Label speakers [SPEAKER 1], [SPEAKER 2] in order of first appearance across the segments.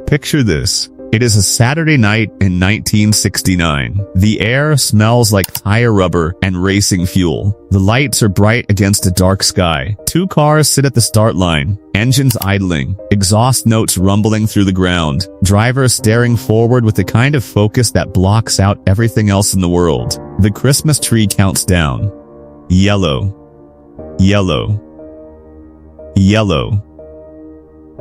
[SPEAKER 1] Picture this. It is a Saturday night in 1969. The air smells like tire rubber and racing fuel. The lights are bright against a dark sky. Two cars sit at the start line, engines idling, exhaust notes rumbling through the ground, drivers staring forward with the kind of focus that blocks out everything else in the world. The Christmas tree counts down. Yellow. Yellow. Yellow.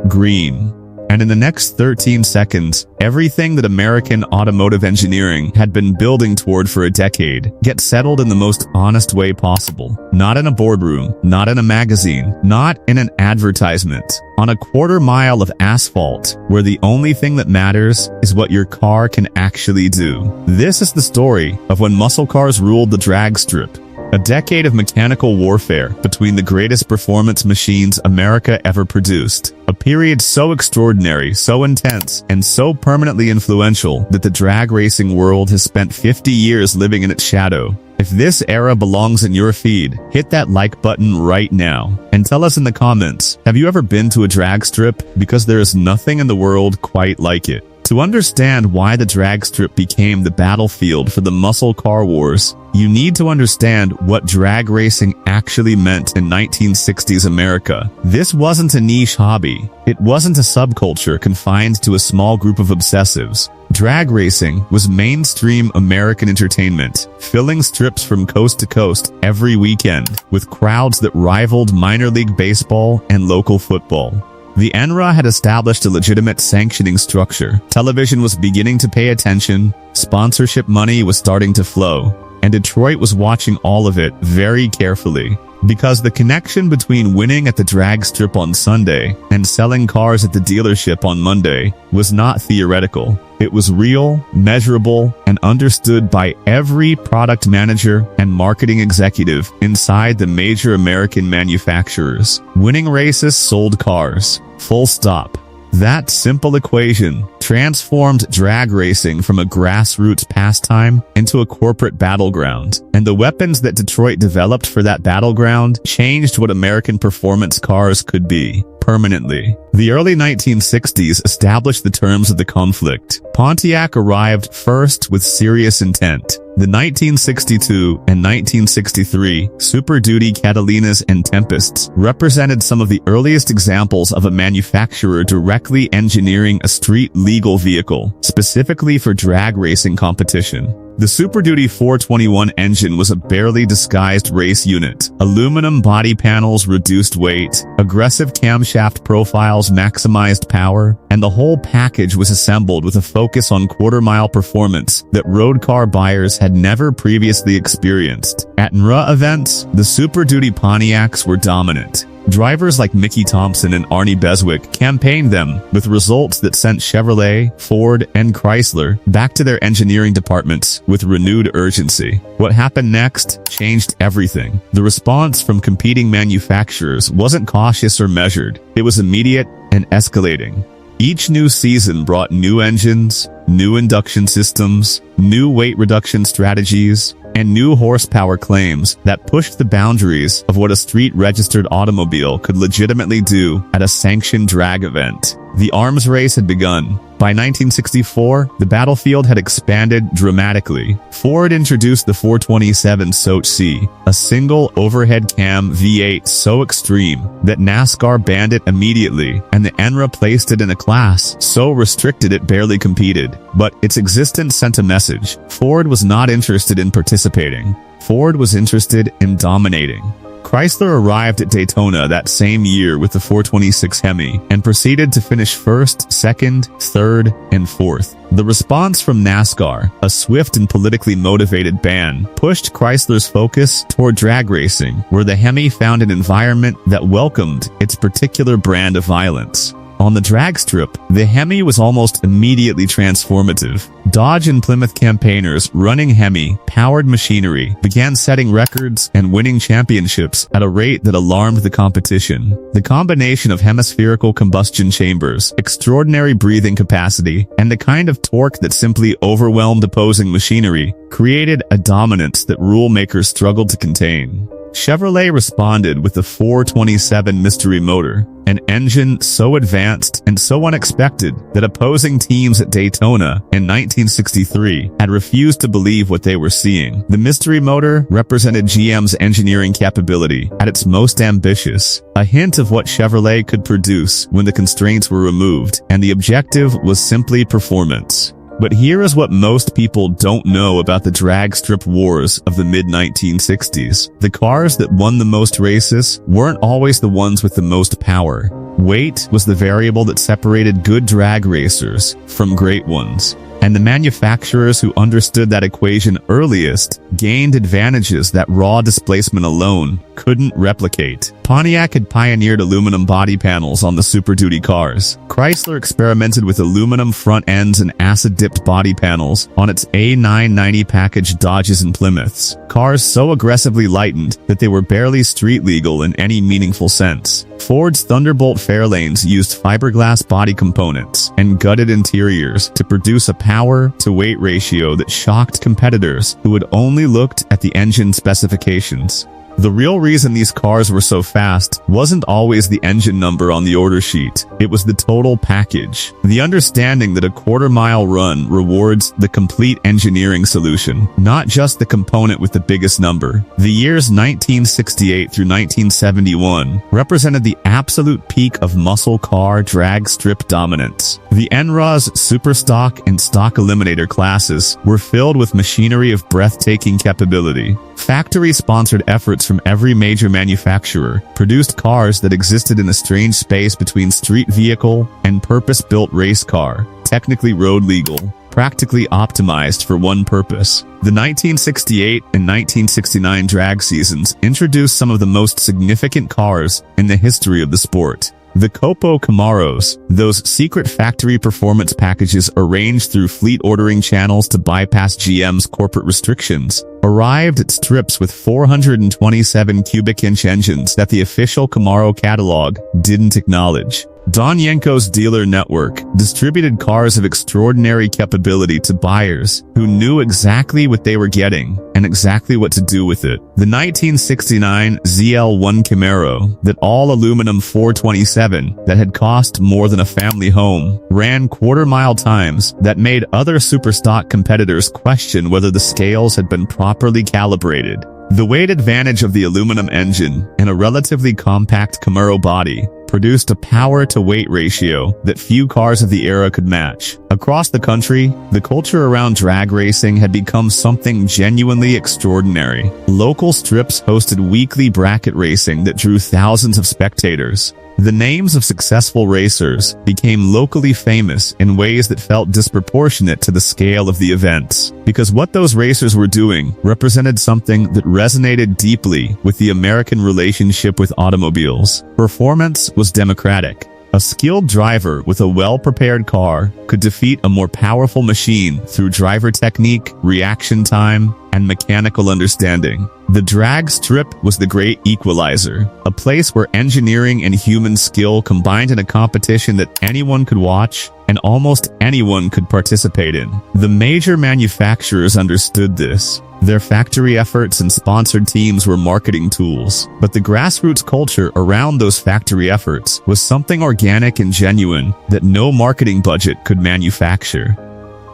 [SPEAKER 1] Green. And in the next 13 seconds, everything that American automotive engineering had been building toward for a decade gets settled in the most honest way possible. Not in a boardroom, not in a magazine, not in an advertisement. On a quarter mile of asphalt, where the only thing that matters is what your car can actually do. This is the story of when muscle cars ruled the drag strip. A decade of mechanical warfare between the greatest performance machines America ever produced. A period so extraordinary, so intense, and so permanently influential that the drag racing world has spent 50 years living in its shadow. If this era belongs in your feed, hit that like button right now. And tell us in the comments, have you ever been to a drag strip? Because there is nothing in the world quite like it. To understand why the drag strip became the battlefield for the muscle car wars, you need to understand what drag racing actually meant in 1960s America. This wasn't a niche hobby. It wasn't a subculture confined to a small group of obsessives. Drag racing was mainstream American entertainment, filling strips from coast to coast every weekend, with crowds that rivaled minor league baseball and local football. The NRA had established a legitimate sanctioning structure. Television was beginning to pay attention, sponsorship money was starting to flow, and Detroit was watching all of it very carefully. Because the connection between winning at the drag strip on Sunday and selling cars at the dealership on Monday was not theoretical. It was real, measurable, and understood by every product manager and marketing executive inside the major American manufacturers. Winning races sold cars. Full stop. That simple equation transformed drag racing from a grassroots pastime into a corporate battleground, and the weapons that Detroit developed for that battleground changed what American performance cars could be. Permanently. The early 1960s established the terms of the conflict. Pontiac arrived first with serious intent. The 1962 and 1963 Super Duty Catalinas and Tempests represented some of the earliest examples of a manufacturer directly engineering a street-legal vehicle, specifically for drag racing competition. The Super Duty 421 engine was a barely disguised race unit. Aluminum body panels reduced weight, aggressive camshaft profiles maximized power, and the whole package was assembled with a focus on quarter-mile performance that road car buyers had never previously experienced. At NRA events, the Super Duty Pontiacs were dominant. Drivers like Mickey Thompson and Arnie Beswick campaigned them, with results that sent Chevrolet, Ford, and Chrysler back to their engineering departments with renewed urgency. What happened next changed everything. The response from competing manufacturers wasn't cautious or measured. It was immediate and escalating. Each new season brought new engines, new induction systems, new weight reduction strategies, and new horsepower claims that pushed the boundaries of what a street-registered automobile could legitimately do at a sanctioned drag event. The arms race had begun. By 1964, the battlefield had expanded dramatically. Ford introduced the 427 SOHC, a single overhead cam V8 so extreme that NASCAR banned it immediately, and the NRA placed it in a class so restricted it barely competed. But its existence sent a message. Ford was not interested in participating. Ford was interested in dominating. Chrysler arrived at Daytona that same year with the 426 Hemi and proceeded to finish first, second, third, and fourth. The response from NASCAR, a swift and politically motivated ban, pushed Chrysler's focus toward drag racing, where the Hemi found an environment that welcomed its particular brand of violence. On the drag strip, the Hemi was almost immediately transformative. Dodge and Plymouth campaigners running Hemi-powered machinery began setting records and winning championships at a rate that alarmed the competition. The combination of hemispherical combustion chambers, extraordinary breathing capacity, and the kind of torque that simply overwhelmed opposing machinery created a dominance that rule makers struggled to contain. Chevrolet responded with the 427 mystery motor, an engine so advanced and so unexpected that opposing teams at Daytona in 1963 had refused to believe what they were seeing. The mystery motor represented GM's engineering capability at its most ambitious, a hint of what Chevrolet could produce when the constraints were removed, and the objective was simply performance. But here is what most people don't know about the drag strip wars of the mid-1960s. The cars that won the most races weren't always the ones with the most power. Weight was the variable that separated good drag racers from great ones. And the manufacturers who understood that equation earliest gained advantages that raw displacement alone couldn't replicate. Pontiac had pioneered aluminum body panels on the Super Duty cars. Chrysler experimented with aluminum front ends and acid-dipped body panels on its A990 package Dodges and Plymouths. Cars so aggressively lightened that they were barely street legal in any meaningful sense. Ford's Thunderbolt Fairlanes used fiberglass body components and gutted interiors to produce a power-to-weight ratio that shocked competitors who had only looked at the engine specifications. The real reason these cars were so fast wasn't always the engine number on the order sheet. It was the total package. The understanding that a quarter-mile run rewards the complete engineering solution, not just the component with the biggest number. The years 1968 through 1971 represented the absolute peak of muscle car drag strip dominance. The NROS Superstock and Stock Eliminator classes were filled with machinery of breathtaking capability. Factory-sponsored efforts from every major manufacturer produced cars that existed in a strange space between street vehicle and purpose-built race car, technically road legal, practically optimized for one purpose. The 1968 and 1969 drag seasons introduced some of the most significant cars in the history of the sport. The COPO Camaros, those secret factory performance packages arranged through fleet ordering channels to bypass GM's corporate restrictions, arrived at strips with 427 cubic inch engines that the official Camaro catalog didn't acknowledge. Don Yenko's dealer network distributed cars of extraordinary capability to buyers who knew exactly what they were getting and exactly what to do with it. The 1969 ZL1 Camaro, that all-aluminum 427 that had cost more than a family home, ran quarter-mile times that made other superstock competitors question whether the scales had been properly calibrated. The weight advantage of the aluminum engine and a relatively compact Camaro body produced a power-to-weight ratio that few cars of the era could match. Across the country, the culture around drag racing had become something genuinely extraordinary. Local strips hosted weekly bracket racing that drew thousands of spectators. The names of successful racers became locally famous in ways that felt disproportionate to the scale of the events, because what those racers were doing represented something that resonated deeply with the American relationship with automobiles. Performance was democratic. A skilled driver with a well-prepared car could defeat a more powerful machine through driver technique, reaction time, and mechanical understanding. The drag strip was the great equalizer, a place where engineering and human skill combined in a competition that anyone could watch and almost anyone could participate in. The major manufacturers understood this. Their factory efforts and sponsored teams were marketing tools, but the grassroots culture around those factory efforts was something organic and genuine that no marketing budget could manufacture.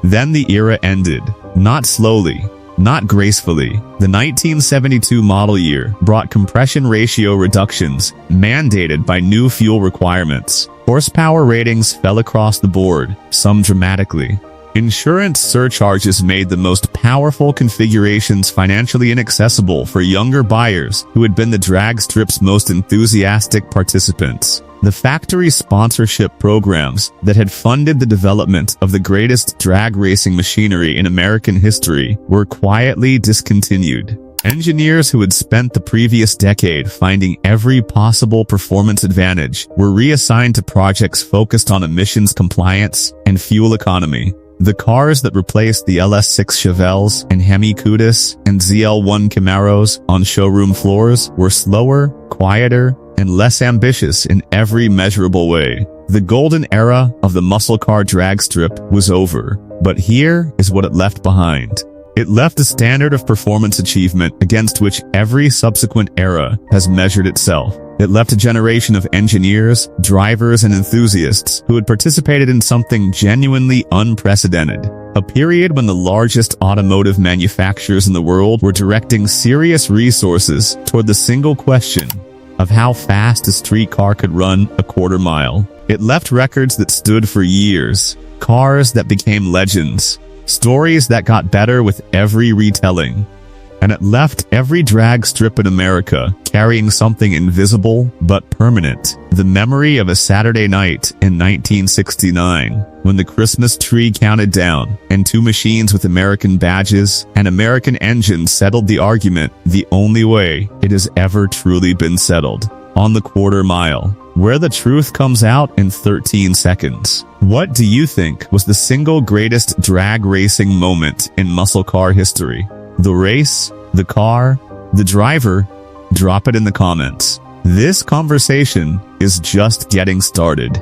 [SPEAKER 1] Then the era ended, not slowly, not gracefully. The 1972 model year brought compression ratio reductions mandated by new fuel requirements. Horsepower ratings fell across the board, some dramatically. Insurance surcharges made the most powerful configurations financially inaccessible for younger buyers who had been the drag strip's most enthusiastic participants. The factory sponsorship programs that had funded the development of the greatest drag racing machinery in American history were quietly discontinued. Engineers who had spent the previous decade finding every possible performance advantage were reassigned to projects focused on emissions compliance and fuel economy. The cars that replaced the LS6 Chevelles and Hemi Cudas and ZL1 Camaros on showroom floors were slower, quieter, and less ambitious in every measurable way. The golden era of the muscle car drag strip was over, but here is what it left behind. It left a standard of performance achievement against which every subsequent era has measured itself. It left a generation of engineers, drivers, and enthusiasts who had participated in something genuinely unprecedented. A period when the largest automotive manufacturers in the world were directing serious resources toward the single question of how fast a street car could run a quarter mile. It left records that stood for years, cars that became legends, stories that got better with every retelling. And it left every drag strip in America carrying something invisible but permanent. The memory of a Saturday night in 1969, when the Christmas tree counted down and two machines with American badges and American engines settled the argument the only way it has ever truly been settled, on the quarter mile, where the truth comes out in 13 seconds. What do you think was the single greatest drag racing moment in muscle car history? The race, the car, the driver? Drop it in the comments. This conversation is just getting started.